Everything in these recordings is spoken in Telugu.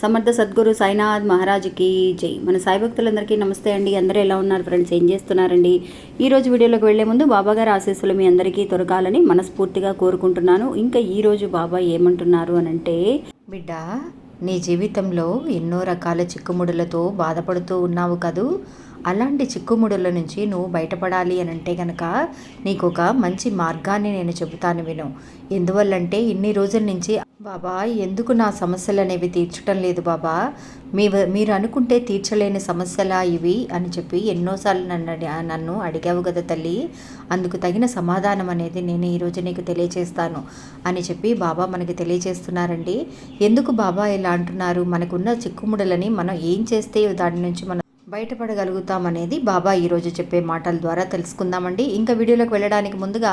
సమర్థ సద్గురు సాయినాథ్ మహారాజుకి జై. మన సాయి భక్తులందరికీ నమస్తే అండి. అందరూ ఎలా ఉన్నారు ఫ్రెండ్స్? ఏం చేస్తున్నారండి? ఈరోజు వీడియోలోకి వెళ్లే ముందు బాబాగారి ఆశీస్సులు మీ అందరికీ దొరకాలని మనస్ఫూర్తిగా కోరుకుంటున్నాను. ఇంకా ఈరోజు బాబా ఏమంటున్నారు అనంటే, బిడ్డ, నీ జీవితంలో ఎన్నో రకాల చిక్కుముడులతో బాధపడుతూ ఉన్నావు కదూ. అలాంటి చిక్కుముడుల నుంచి నువ్వు బయటపడాలి అని అంటే కనుక నీకు ఒక మంచి మార్గాన్ని నేను చెబుతాను, విను. ఎందువల్లంటే ఇన్ని రోజుల నుంచి బాబా ఎందుకు నా సమస్యలు అనేవి తీర్చడం లేదు బాబా, మీరు అనుకుంటే తీర్చలేని సమస్యలా ఇవి అని చెప్పి ఎన్నోసార్లు నన్ను అడిగావు కదా తల్లి. అందుకు తగిన సమాధానం అనేది నేను ఈరోజు నీకు తెలియచేస్తాను అని చెప్పి బాబా మనకి తెలియచేస్తున్నారండి. ఎందుకు బాబా ఇలా అంటున్నారు? మనకున్న చిక్కుముడలని మనం ఏం చేస్తే దాని నుంచి మనం బయటపడగలుగుతామనేది బాబా ఈరోజు చెప్పే మాటల ద్వారా తెలుసుకుందామండి. ఇంకా వీడియోలోకి వెళ్ళడానికి ముందుగా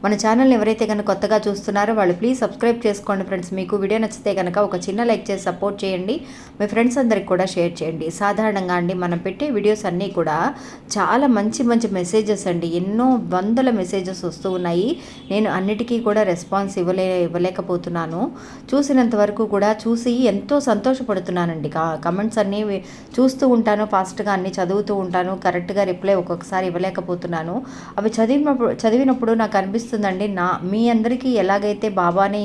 మన ఛానల్ని ఎవరైతే కనుక కొత్తగా చూస్తున్నారో వాళ్ళు ప్లీజ్ సబ్స్క్రైబ్ చేసుకోండి ఫ్రెండ్స్. మీకు వీడియో నచ్చితే కనుక ఒక చిన్న లైక్ చేసి సపోర్ట్ చేయండి. మీ ఫ్రెండ్స్ అందరికి కూడా షేర్ చేయండి. సాధారణంగా అండి మనం పెట్టే వీడియోస్ అన్నీ కూడా చాలా మంచి మంచి మెసేజెస్ అండి. ఎన్నో వందల మెసేజెస్ వస్తూ ఉన్నాయి. నేను అన్నిటికీ కూడా రెస్పాన్స్ ఇవ్వలేకపోతున్నాను. చూసినంత వరకు కూడా చూసి ఎంతో సంతోషపడుతున్నానండి. కమెంట్స్ అన్నీ చూస్తూ ఉంటాను, ఫాస్ట్గా అన్నీ చదువుతూ ఉంటాను. కరెక్ట్గా రిప్లై ఒక్కొక్కసారి ఇవ్వలేకపోతున్నాను. అవి చదివినప్పుడు నాకు అనిపిస్తుందండి, మీ అందరికీ ఎలాగైతే బాబానే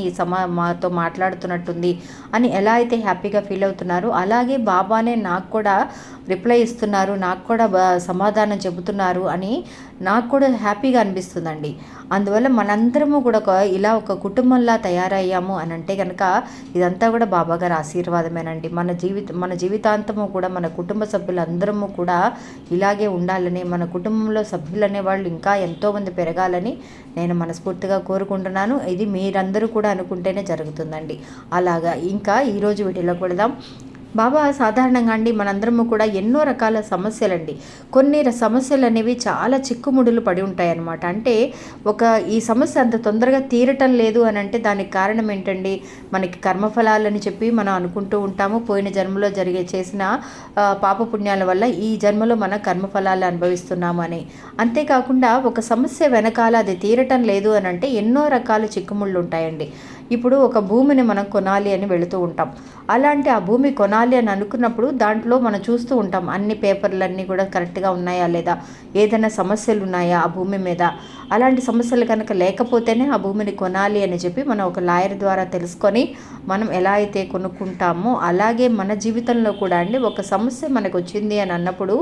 మాతో మాట్లాడుతున్నట్టుంది అని ఎలా అయితే హ్యాపీగా ఫీల్ అవుతున్నారో అలాగే బాబానే నాకు కూడా రిప్లై ఇస్తున్నారు, నాకు కూడా సమాధానం చెబుతున్నారు అని నాకు కూడా హ్యాపీగా అనిపిస్తుందండి. అందువల్ల మనందరము కూడా ఇలా ఒక కుటుంబంలా తయారయ్యాము అని అంటే కనుక ఇదంతా కూడా బాబాగారి ఆశీర్వాదమేనండి. మన జీవితాంతము కూడా మన కుటుంబ సభ్యులందరము కూడా ఇలాగే ఉండాలని, మన కుటుంబంలో సభ్యులు అనేవాళ్ళు ఇంకా ఎంతోమంది పెరగాలని నేను మనస్ఫూర్తిగా కోరుకుంటున్నాను. ఇది మీరందరూ కూడా అనుకుంటేనే జరుగుతుందండి. అలాగా ఇంకా ఈరోజు వీడియోలోకి వెళదాం. బాబా సాధారణంగా అండి మనందరము కూడా ఎన్నో రకాల సమస్యలండి, కొన్ని సమస్యలు అనేవి చాలా చిక్కుముడులు పడి ఉంటాయన్నమాట. అంటే ఈ సమస్య అంత తొందరగా తీరటం లేదు అని అంటే దానికి కారణం ఏంటండి? మనకి కర్మఫలాలని చెప్పి మనం అనుకుంటూ ఉంటాము. పోయిన జన్మలో చేసిన పాపపుణ్యాల వల్ల ఈ జన్మలో మన కర్మఫలాలు అనుభవిస్తున్నాము అని. అంతేకాకుండా ఒక సమస్య వెనకాల అది తీరటం లేదు అని అంటే ఎన్నో రకాల చిక్కుముళ్ళు ఉంటాయండి. ఇప్పుడు ఒక భూమిని మనం కొనాలి అని వెళుతూ ఉంటాం. అలాంటి ఆ భూమి కొనాలి అని అనుకున్నప్పుడు దాంట్లో మనం చూస్తూ ఉంటాం అన్ని పేపర్లన్నీ కూడా కరెక్ట్గా ఉన్నాయా లేదా, ఏదైనా సమస్యలు ఉన్నాయా ఆ భూమి మీద. అలాంటి సమస్యలు కనుక లేకపోతేనే ఆ భూమిని కొనాలి అని చెప్పి మనం ఒక లాయర్ ద్వారా తెలుసుకొని మనం ఎలా అయితే కొనుక్కుంటామో అలాగే మన జీవితంలో కూడా అండి ఒక సమస్య మనకు వచ్చింది అని అన్నప్పుడు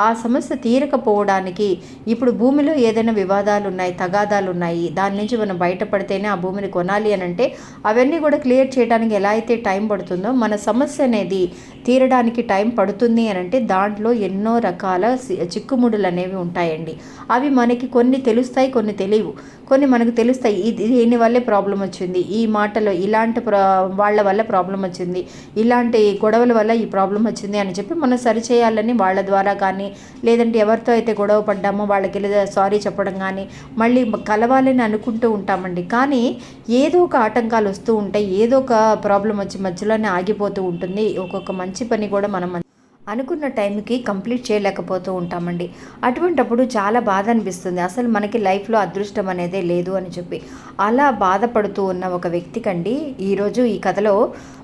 ఆ సమస్య తీరకపోవడానికి ఇప్పుడు భూమిలో ఏదైనా వివాదాలు ఉన్నాయి, తగాదాలు ఉన్నాయి, దాని నుంచి మనం బయటపడితేనే ఆ భూమిని కొనాలి అని అంటే అవన్నీ కూడా క్లియర్ చేయడానికి ఎలా అయితే టైం పడుతుందో మన సమస్య అనేది తీరడానికి టైం పడుతుంది అని అంటే దాంట్లో ఎన్నో రకాల చిక్కుముడులు అనేవి ఉంటాయండి. అవి మనకి కొన్ని తెలుస్తాయి, కొన్ని తెలియవు. కొన్ని మనకు తెలుస్తాయి, దీని వల్లే ప్రాబ్లం వచ్చింది, ఈ మాటలో ఇలాంటి వాళ్ళ వల్ల ప్రాబ్లం వచ్చింది, ఇలాంటి గొడవల వల్ల ఈ ప్రాబ్లం వచ్చింది అని చెప్పి మనం సరిచేయాలని వాళ్ళ ద్వారా కానీ లేదంటే ఎవరితో అయితే గొడవ పడ్డామో వాళ్ళకి సారీ చెప్పడం కానీ మళ్ళీ కలవాలని అనుకుంటూ ఉంటామండి. కానీ ఏదో ఒక ఆటంకాలు వస్తూ ఉంటాయి, ఏదో ఒక ప్రాబ్లం వచ్చి మధ్యలోనే ఆగిపోతూ ఉంటుంది. ఒక్కొక్క మంచి పని కూడా మనం అనుకున్న టైంకి కంప్లీట్ చేయలేకపోతూ ఉంటామండి. అటువంటప్పుడు చాలా బాధ అనిపిస్తుంది, అసలు మనకి లైఫ్లో అదృష్టం అనేదే లేదు అని చెప్పి. అలా బాధపడుతూ ఉన్న ఒక వ్యక్తికండి ఈరోజు ఈ కథలో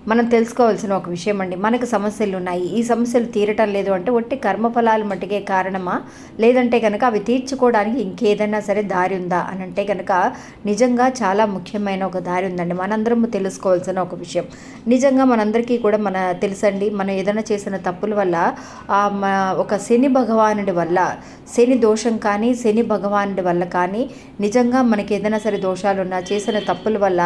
మనం తెలుసుకోవాల్సిన ఒక విషయం అండి. మనకు సమస్యలు ఉన్నాయి, ఈ సమస్యలు తీరటం లేదు అంటే ఒట్టి కర్మఫలాలు మట్టుకే కారణమా, లేదంటే కనుక అవి తీర్చుకోవడానికి ఇంకేదైనా సరే దారి ఉందా అని అంటే కనుక నిజంగా చాలా ముఖ్యమైన ఒక దారి ఉందండి. మనందరం తెలుసుకోవాల్సిన ఒక విషయం. నిజంగా మనందరికీ కూడా తెలుసండి, మనం ఏదైనా చేసిన తప్పుల వల్ల ఒక శని భగవానుడి వల్ల, శని దోషం కానీ శని భగవానుడి వల్ల కానీ నిజంగా మనకి ఏదైనా సరే దోషాలు ఉన్నా, చేసిన తప్పుల వల్ల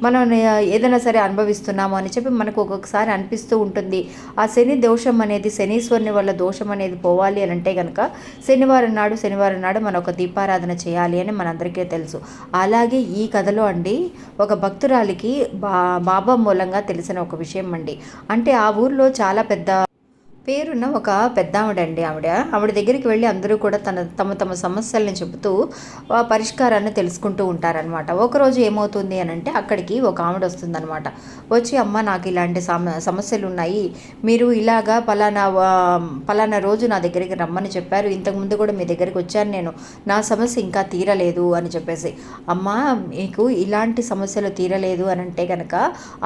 మనం ఏదైనా సరే అనుభవిస్తున్నాము అని చెప్పి మనకు ఒక్కొక్కసారి అనిపిస్తూ ఉంటుంది. ఆ శని దోషం అనేది, శనీశ్వరుని వల్ల దోషం అనేది పోవాలి అని అంటే కనుక శనివారం నాడు మనం ఒక దీపారాధన చేయాలి అని మనందరికీ తెలుసు. అలాగే ఈ కథలో అండి ఒక భక్తురాలికి బాబా మూలంగా తెలిసిన ఒక విషయం అండి. అంటే ఆ ఊర్లో చాలా పెద్ద పేరున్న ఒక పెద్ద ఆవిడ ఆవిడ దగ్గరికి వెళ్ళి అందరూ కూడా తమ సమస్యల్ని చెబుతూ పరిష్కారాన్ని తెలుసుకుంటూ ఉంటారనమాట. ఒకరోజు ఏమవుతుంది అని అంటే అక్కడికి ఒక ఆవిడ వస్తుందనమాట. వచ్చి, అమ్మ నాకు ఇలాంటి సమస్యలు ఉన్నాయి, మీరు ఇలాగా పలానా రోజు నా దగ్గరికి రమ్మని చెప్పారు, ఇంతకుముందు కూడా మీ దగ్గరికి వచ్చాను నేను, నా సమస్య ఇంకా తీరలేదు అని చెప్పేసి. అమ్మ మీకు ఇలాంటి సమస్యలు తీరలేదు అని అంటే కనుక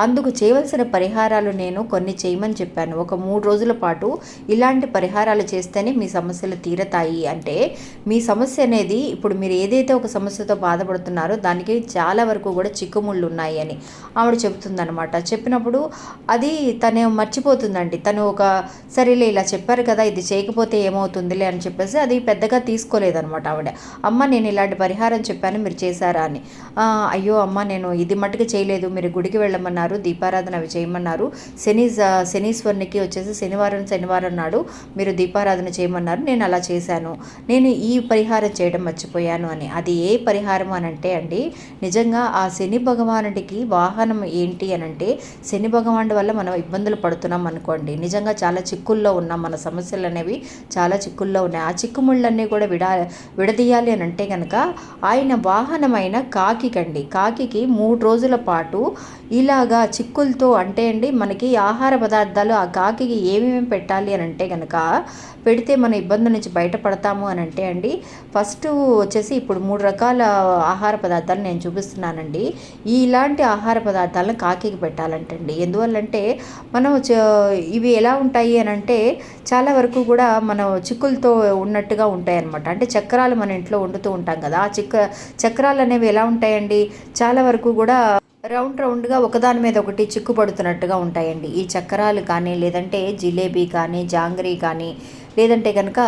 అందుకు చేయవలసిన పరిహారాలు నేను కొన్ని చేయమని చెప్పాను. ఒక 3 రోజుల పాటు ఇలాంటి పరిహారాలు చేస్తేనే మీ సమస్యలు తీరతాయి. అంటే మీ సమస్య అనేది ఇప్పుడు మీరు ఏదైతే ఒక సమస్యతో బాధపడుతున్నారో దానికి చాలా వరకు కూడా చిక్కుముళ్ళు ఉన్నాయి అని ఆవిడ చెబుతుందనమాట. చెప్పినప్పుడు అది తను మర్చిపోతుందండి. తను సరేలే ఇలా చెప్పారు కదా, ఇది చేయకపోతే ఏమవుతుందిలే అని చెప్పేసి అది పెద్దగా తీసుకోలేదనమాట ఆవిడ. అమ్మ నేను ఇలాంటి పరిహారం చెప్పాను, మీరు చేశారా అని. అయ్యో అమ్మ నేను ఇది మట్టుకు చేయలేదు, మీరు గుడికి వెళ్ళమన్నారు, దీపారాధన అవి చేయమన్నారు, శనీశ్వరునికి వచ్చేసి శనివారం నాడు మీరు దీపారాధన చేయమన్నారు, నేను అలా చేశాను, నేను ఈ పరిహారం చేయడం మర్చిపోయాను అని. అది ఏ పరిహారం అని అంటే అండి, నిజంగా ఆ శని భగవానుడికి వాహనం ఏంటి అని అంటే, శని భగవానుడి వల్ల మనం ఇబ్బందులు పడుతున్నాం అనుకోండి, నిజంగా చాలా చిక్కుల్లో ఉన్నాం, మన సమస్యలు అనేవి చాలా చిక్కుల్లో ఉన్నాయి. ఆ చిక్కుముళ్ళన్నీ కూడా విడదీయాలి అని అంటే కనుక ఆయన వాహనమైన కాకికి 3 రోజుల పాటు ఇలాగా చిక్కులతో అంటే అండి మనకి ఆహార పదార్థాలు ఆ కాకికి ఏమేమి పెట్టాలి అని అంటే కనుక పెడితే మన ఇబ్బందుల నుంచి బయటపడతాము అని అంటే అండి, ఫస్ట్ వచ్చేసి ఇప్పుడు 3 రకాల ఆహార పదార్థాలు నేను చూపిస్తున్నానండి. ఇలాంటి ఆహార పదార్థాలను కాకికి పెట్టాలంటండి. ఎందువల్లంటే మనం ఇవి ఎలా ఉంటాయి అని అంటే చాలా వరకు కూడా మనం చిక్కులతో ఉన్నట్టుగా ఉంటాయి అన్నమాట. అంటే చక్రాలు మన ఇంట్లో వండుతూ ఉంటాం కదా, ఆ చక్రాలు అనేవి ఎలా ఉంటాయండి, చాలా వరకు కూడా రౌండ్గా ఒకదాని మీద ఒకటి చిక్కు పడుతున్నట్టుగా ఉంటాయండి. ఈ చక్రాలు కానీ, లేదంటే జిలేబీ కానీ, జాంగ్రీ కానీ, లేదంటే కనుక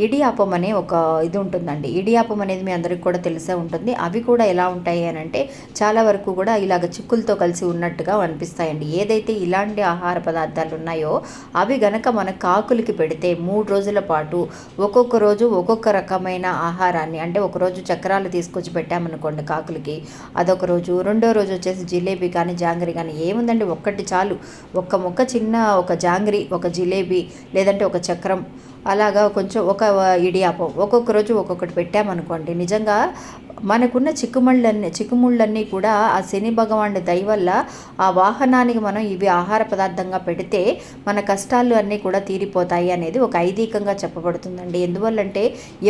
ఇడియాపం అనే ఒక ఇది ఉంటుందండి. ఇడియాపం అనేది మీ అందరికి కూడా తెలిసే ఉంటుంది. అవి కూడా ఎలా ఉంటాయి అని అంటే చాలా వరకు కూడా ఇలాగ చిక్కులతో కలిసి ఉన్నట్టుగా అనిపిస్తాయండి. ఏదైతే ఇలాంటి ఆహార పదార్థాలు ఉన్నాయో అవి గనక మన కాకులకి పెడితే 3 రోజుల పాటు ఒక్కొక్క రోజు ఒక్కొక్క రకమైన ఆహారాన్ని, అంటే ఒకరోజు చక్రాలు తీసుకొచ్చి పెట్టామనుకోండి కాకులకి, అదొక రోజు, రెండో రోజు వచ్చేసి జిలేబీ కానీ జాంగ్రీ కానీ, ఏముందండి ఒక్కటి చాలు, ఒక్క ముక్క చిన్న ఒక జాంగ్రీ, ఒక జిలేబీ, లేదంటే ఒక చక్రం, అలాగా కొంచెం ఒక ఇడియాపం ఒక్కొక్క రోజు ఒక్కొక్కటి పెట్టామనుకోండి, నిజంగా మనకున్న చిక్కుముళ్ళన్నీ కూడా ఆ శని భగవానుడి దయ వల్ల ఆ వాహనానికి మనం ఇవి ఆహార పదార్థంగా పెడితే మన కష్టాలు అన్నీ కూడా తీరిపోతాయి అనేది ఒక ఐదీకంగా చెప్పబడుతుందండి. ఎందువల్లంటే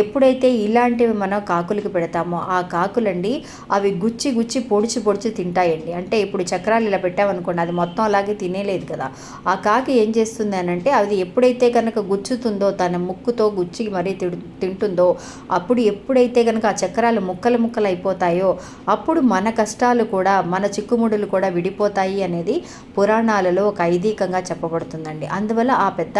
ఎప్పుడైతే ఇలాంటివి మనం కాకులకి పెడతామో ఆ కాకులండి అవి గుచ్చి పొడిచి తింటాయండి. అంటే ఇప్పుడు చక్రాలు ఇలా పెట్టామనుకోండి, అది మొత్తం అలాగే తినేలేదు కదా, ఆ కాకి ఏం చేస్తుంది అని అంటే అది ఎప్పుడైతే కనుక గుచ్చుతుందో, తన ముక్కుతో గుచ్చి మరీ తింటుందో, అప్పుడు ఎప్పుడైతే కనుక ఆ చక్రాలు ముక్కలు అయిపోతాయో అప్పుడు మన కష్టాలు కూడా, మన చిక్కుముడులు కూడా విడిపోతాయి అనేది పురాణాలలో ఒక ఐదీకంగా చెప్పబడుతుందండి. అందువల్ల ఆ పెద్ద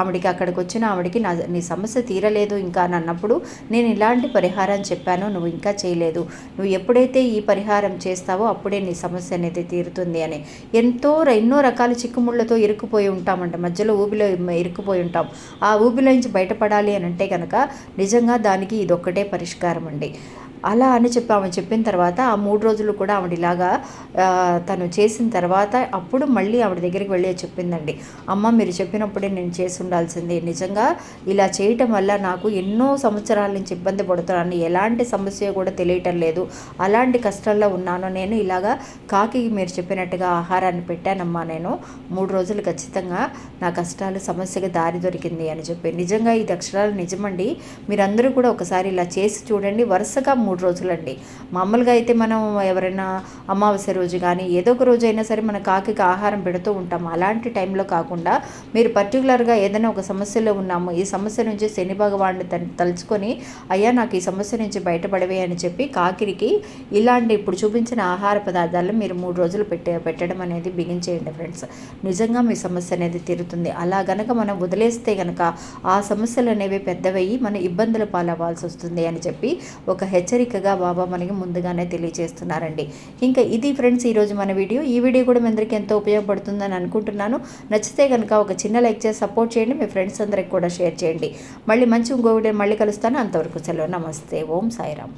ఆవిడికి అక్కడికి వచ్చిన ఆవిడికి నీ సమస్య తీరలేదు ఇంకా అని అన్నప్పుడు, నేను ఇలాంటి పరిహారం చెప్పాను, నువ్వు ఇంకా చేయలేదు, నువ్వు ఎప్పుడైతే ఈ పరిహారం చేస్తావో అప్పుడే నీ సమస్య అనేది తీరుతుంది అని. ఎన్నో రకాల చిక్కుముళ్ళతో ఇరుక్కుపోయి ఉంటామంట, మధ్యలో ఊబిలో ఇరుక్కుపోయి ఉంటాం. ఆ ఊబిలో నుంచి బయటపడాలి అని అంటే కనుక నిజంగా దానికి ఇదొక్కటే పరిష్కారం అండి. అలా అని ఆమె చెప్పిన తర్వాత ఆ 3 రోజులు కూడా ఆవిడలాగా తను చేసిన తర్వాత అప్పుడు మళ్ళీ ఆవిడ దగ్గరికి వెళ్ళి చెప్పిందండి, అమ్మ మీరు చెప్పినప్పుడే నేను చేసి ఉండాల్సింది, నిజంగా ఇలా చేయటం వల్ల నాకు ఎన్నో సంవత్సరాల నుంచి ఇబ్బంది పడుతున్నాను, ఎలాంటి సమస్య కూడా తెలియటం లేదు, అలాంటి కష్టాల్లో ఉన్నాను, నేను ఇలాగా కాకి మీరు చెప్పినట్టుగా ఆహారాన్ని పెట్టానమ్మా, నేను 3 రోజులు ఖచ్చితంగా నా కష్టాలు సమస్యగా దారి దొరికింది అని చెప్పి. నిజంగా ఇది అక్షరాలు నిజమండి. మీరందరూ కూడా ఒకసారి ఇలా చేసి చూడండి. వరుసగా 3 రోజులండి. మామూలుగా అయితే మనం ఎవరైనా అమావాస్య రోజు కానీ ఏదో ఒక రోజు అయినా సరే మన కాకి ఆహారం పెడుతూ ఉంటాము. అలాంటి టైంలో కాకుండా మీరు పర్టికులర్గా ఏదైనా ఒక సమస్యలో ఉన్నాము, ఈ సమస్య నుంచి శని భగవాన్ని తలుచుకొని అయ్యా నాకు ఈ సమస్య నుంచి బయటపడవే అని చెప్పి కాకిరికి ఇలాంటి ఇప్పుడు చూపించిన ఆహార పదార్థాలను మీరు 3 రోజులు పెట్టడం అనేది బిగించేయండి ఫ్రెండ్స్. నిజంగా మీ సమస్య అనేది తీరుతుంది. అలా గనక మనం వదిలేస్తే గనక ఆ సమస్యలు అనేవి పెద్దవయ్యి మన ఇబ్బందులు పాలవ్వాల్సి వస్తుంది అని చెప్పి ఒక హెచ్చరికగా బాబా మనకి ముందుగానే తెలియజేస్తున్నారండి. ఇంకా ఇది ఫ్రెండ్స్ ఈరోజు మన వీడియో. ఈ వీడియో కూడా మీ అందరికీ ఎంతో ఉపయోగపడుతుందని అనుకుంటున్నాను. నచ్చితే కనుక ఒక చిన్న లైక్ చేసి సపోర్ట్ చేయండి. మీ ఫ్రెండ్స్ అందరికి కూడా షేర్ చేయండి. మళ్ళీ మంచి ఇంకో వీడియో మళ్ళీ కలుస్తాను. అంతవరకు సెలవు. నమస్తే. ఓం సాయిరామ్.